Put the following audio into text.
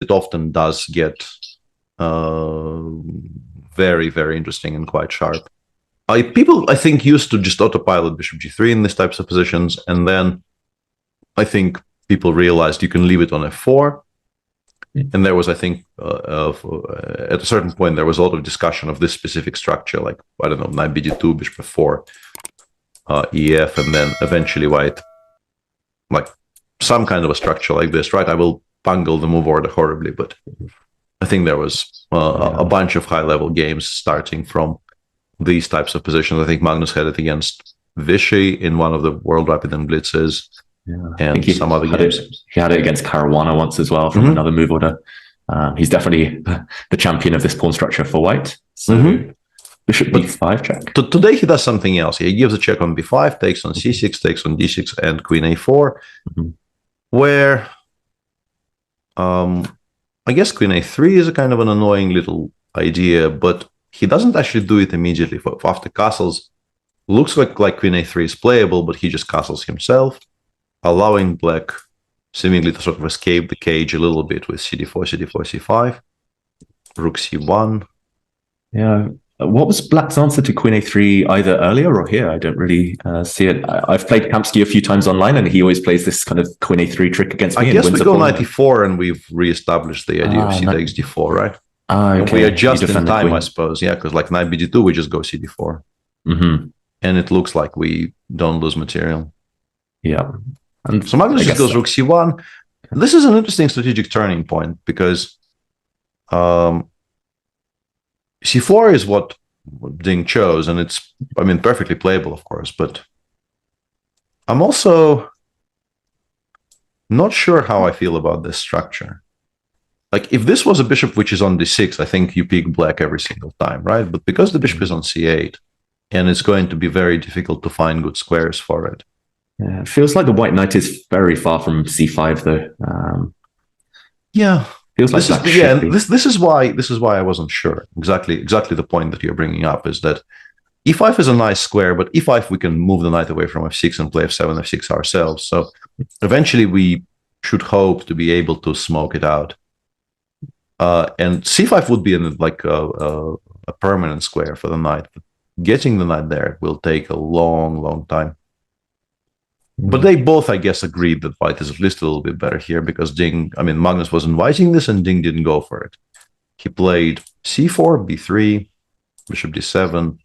it often does get very, very interesting and quite sharp. People, I think, used to just autopilot bishop g3 in these types of positions, and then I think people realized you can leave it on f4. And there was, I think, at a certain point, there was a lot of discussion of this specific structure, like, I don't know, knight bd2, bishop f4, ef, and then eventually white, like some kind of a structure like this, right? I will bungle the move order horribly, but I think there was a bunch of high-level games starting from these types of positions. I think Magnus had it against Vichy in one of the World Rapid and Blitzes, and some other games. He had it against Caruana once as well from another move order. He's definitely the champion of this pawn structure for white. So bishop b5 check. Today he does something else. He gives a check on b5, takes on c6, takes on d6, and queen a4, where I guess queen a3 is a kind of an annoying little idea, but he doesn't actually do it immediately. After castles, looks like queen a3 is playable, but he just castles himself, allowing black seemingly to sort of escape the cage a little bit with cd4, cd4, c5, rook c1. Yeah. What was black's answer to queen a3 either earlier or here? I don't really see it. I've played Kamsky a few times online, and he always plays this kind of queen a3 trick against me. I guess we go knight e4, and we've reestablished the idea of c takes d4, right? Okay. We adjust in time, I suppose. Yeah, because like knight bd2, we just go cd4. And it looks like we don't lose material. Yeah. And so Magnus just goes rook c1. This is an interesting strategic turning point, because c4 is what Ding chose, and it's, I mean, perfectly playable, of course, but I'm also not sure how I feel about this structure. Like, if this was a bishop which is on d6, I think you pick black every single time, right? But because the bishop is on c8, and it's going to be very difficult to find good squares for it. Yeah, it feels like the white knight is very far from c5, though. Yeah. Feels like this is why I wasn't sure. Exactly the point that you're bringing up is that e5 is a nice square, but e5 we can move the knight away from f6 and play f7, f6 ourselves. So eventually we should hope to be able to smoke it out. And c5 would be like a permanent square for the knight. But getting the knight there will take a long, long time. But they both, I guess, agreed that white is at least a little bit better here, because Magnus was inviting this and Ding didn't go for it. He played c4, b3, bishop d7,